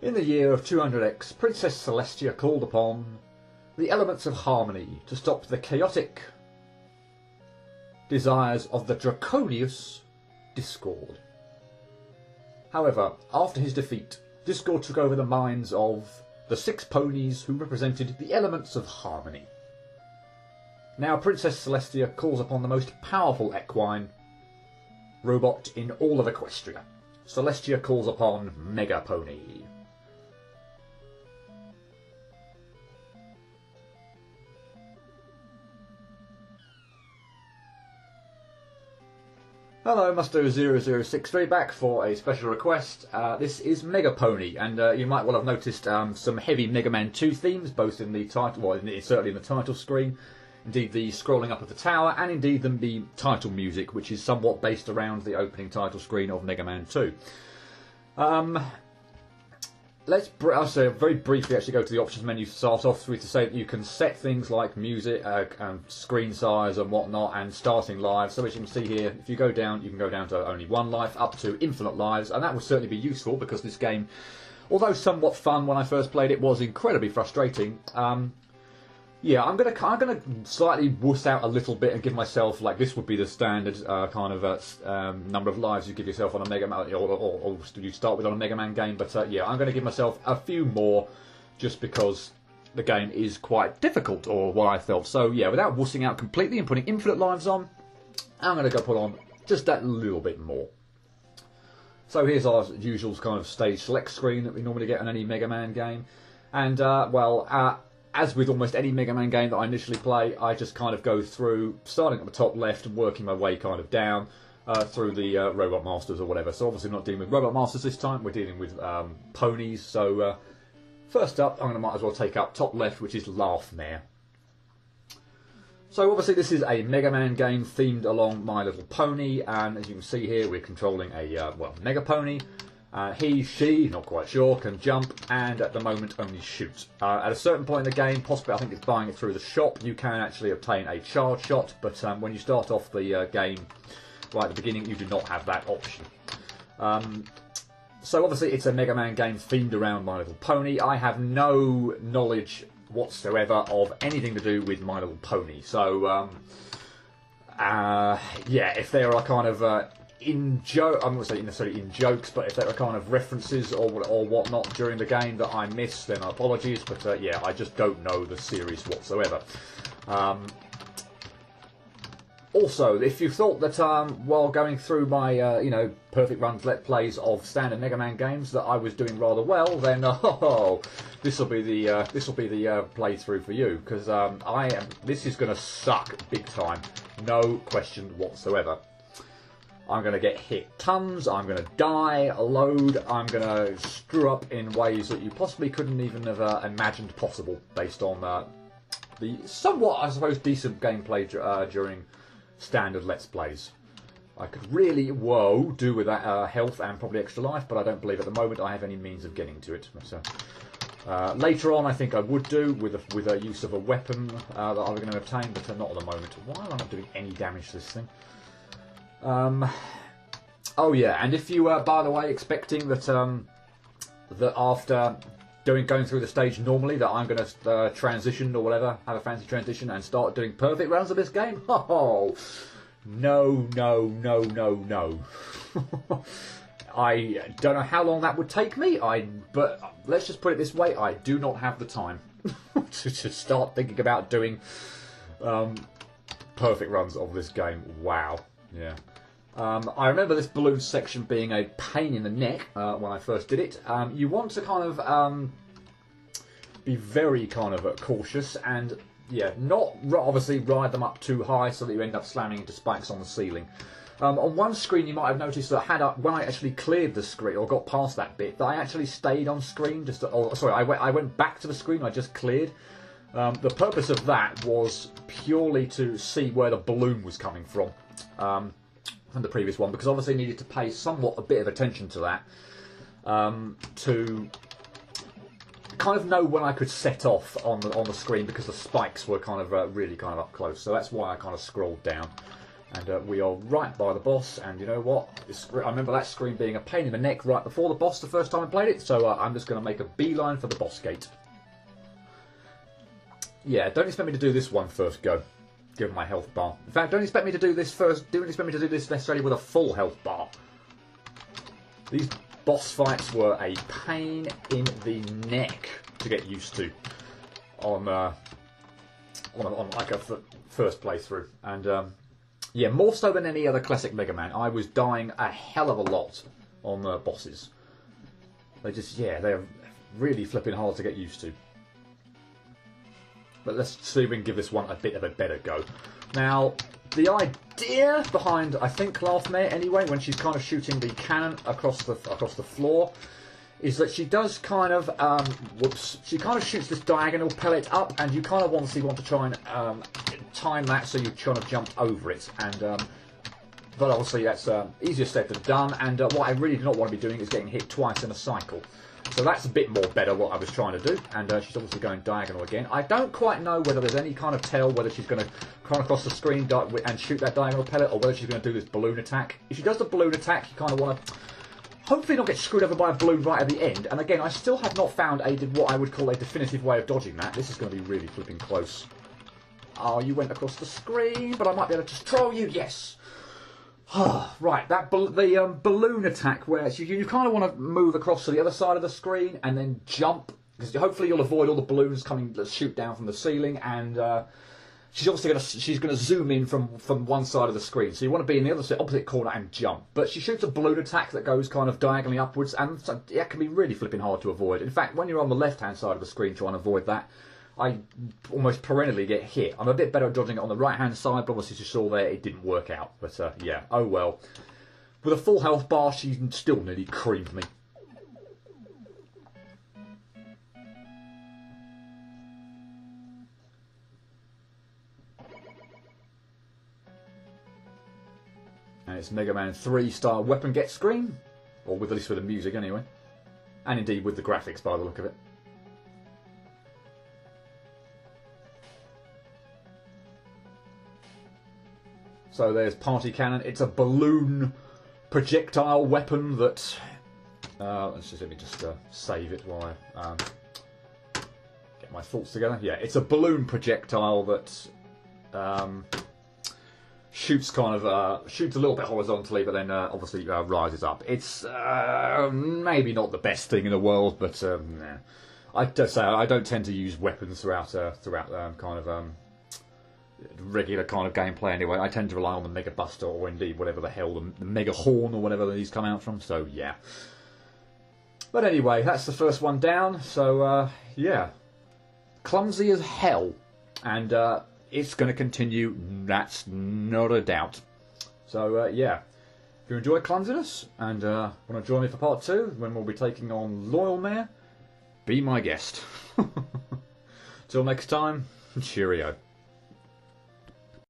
In the year of 200X, Princess Celestia called upon the elements of harmony to stop the chaotic desires of the draconious Discord. However, after his defeat, Discord took over the minds of the 6 ponies who represented the elements of harmony. Now Princess Celestia calls upon the most powerful equine robot in all of Equestria. Celestia calls upon Mega Pony. Hello, Musto0063 back for a special request. This is Mega Pony, and you might well have noticed some heavy Mega Man 2 themes, both in the title, well, certainly in the title screen, indeed the scrolling up of the tower, and indeed the title music, which is somewhat based around the opening title screen of Mega Man 2. I'll say very briefly actually go to the options menu to start off with to say that you can set things like music, and screen size and whatnot, and starting lives. So as you can see here, if you go down, you can go down to only 1 life, up to infinite lives, and that will certainly be useful because this game, although somewhat fun when I first played it, was incredibly frustrating. Yeah, I'm gonna slightly wuss out a little bit and give myself, like, this would be the standard number of lives you give yourself on a Mega Man, or you start with on a Mega Man game. But yeah, I'm going to give myself a few more, just because the game is quite difficult, or what I felt. So yeah, without wussing out completely and putting infinite lives on, I'm going to go put on just that little bit more. So here's our usual kind of stage select screen that we normally get on any Mega Man game, and as with almost any Mega Man game that I initially play, I just kind of go through, starting at the top left and working my way kind of down through the Robot Masters or whatever. So obviously we're not dealing with Robot Masters this time, we're dealing with ponies. So first up, might as well take up top left, which is Laugh Mare. So obviously this is a Mega Man game themed along My Little Pony, and as you can see here, we're controlling a Mega Pony. He, she, not quite sure, can jump and at the moment only shoot. At a certain point in the game, possibly I think it's buying it through the shop, you can actually obtain a charge shot, but when you start off the game right at the beginning, you do not have that option. So obviously it's a Mega Man game themed around My Little Pony. I have no knowledge whatsoever of anything to do with My Little Pony, so yeah, if there are kind of I'm not going to say necessarily in jokes, but if there are kind of references or whatnot during the game that I miss, then apologies. But yeah, I just don't know the series whatsoever. Also, if you thought that while going through my perfect runs Let's Plays of standard Mega Man games that I was doing rather well, then this will be the playthrough for you, because this is going to suck big time, no question whatsoever. I'm going to get hit tons, I'm going to die a load, I'm going to screw up in ways that you possibly couldn't even have imagined possible, based on the somewhat, I suppose, decent gameplay during standard Let's Plays. I could really, do with that health and probably extra life, but I don't believe at the moment I have any means of getting to it. So, later on I think I would do, with a use of a weapon that I'm going to obtain, but not at the moment. Why am I not doing any damage to this thing? Oh yeah, and if you by the way, expecting that that after going through the stage normally that I'm going to transition or whatever, have a fancy transition and start doing perfect runs of this game, no. I don't know how long that would take me, but let's just put it this way, I do not have the time to start thinking about doing perfect runs of this game. Wow. Yeah. I remember this balloon section being a pain in the neck when I first did it. You want to kind of be very kind of cautious and, yeah, not obviously ride them up too high so that you end up slamming into spikes on the ceiling. On one screen you might have noticed that when I actually cleared the screen or got past that bit, that I actually stayed on screen. I went back to the screen I just cleared. The purpose of that was purely to see where the balloon was coming from the previous one, because obviously I needed to pay somewhat a bit of attention to that to kind of know when I could set off on the screen, because the spikes were kind of really kind of up close. So that's why I kind of scrolled down. And we are right by the boss, and you know what? I remember that screen being a pain in the neck right before the boss the first time I played it, so I'm just going to make a beeline for the boss gate. Yeah, don't expect me to do this one first go, given my health bar. In fact, don't expect me to do this first, don't expect me to do this necessarily with a full health bar. These boss fights were a pain in the neck to get used to on like a first playthrough, and yeah, more so than any other classic Mega Man, I was dying a hell of a lot on bosses. They just, yeah, they're really flipping hard to get used to. But let's see if we can give this one a bit of a better go. Now, the idea behind, I think, Laugh-Mare anyway, when she's kind of shooting the cannon across the floor, is that she does kind of, she kind of shoots this diagonal pellet up, and you kind of want to try and time that so you kind of jump over it. And but obviously that's easier said than done, and what I really do not want to be doing is getting hit twice in a cycle. So that's a bit more better what I was trying to do, and she's obviously going diagonal again. I don't quite know whether there's any kind of tell whether she's going to come across the screen and shoot that diagonal pellet, or whether she's going to do this balloon attack. If she does the balloon attack, you kind of want to hopefully not get screwed over by a balloon right at the end. And again, I still have not found what I would call a definitive way of dodging that. This is going to be really flipping close. Oh, you went across the screen, but I might be able to just troll you. Yes. Right, the balloon attack where you kind of want to move across to the other side of the screen and then jump, because hopefully you'll avoid all the balloons coming that shoot down from the ceiling, and she's obviously going to zoom in from one side of the screen, so you want to be in the opposite corner and jump. But she shoots a balloon attack that goes kind of diagonally upwards, and so that can be really flipping hard to avoid. In fact, when you're on the left-hand side of the screen trying to avoid that, I almost perennially get hit. I'm a bit better at dodging it on the right-hand side, but obviously, as you saw there, it didn't work out. But yeah, oh well. With a full health bar, she still nearly creamed me. And it's Mega Man 3 style weapon get screen, or at least with the music anyway, and indeed with the graphics by the look of it. So there's Party Cannon. It's a balloon projectile weapon that... let me just save it while I get my thoughts together. Yeah, it's a balloon projectile that shoots shoots a little bit horizontally, but then obviously rises up. It's maybe not the best thing in the world, but nah. I don't tend to use weapons throughout regular kind of gameplay anyway. I tend to rely on the Mega Buster, or indeed whatever the hell, the Mega Horn or whatever these come out from, so yeah. But anyway, that's the first one down, so yeah. Clumsy as hell, and it's going to continue, that's not a doubt. So yeah, if you enjoy Clumsiness and want to join me for part 2, when we'll be taking on Loyal Mare, be my guest. Till next time, cheerio.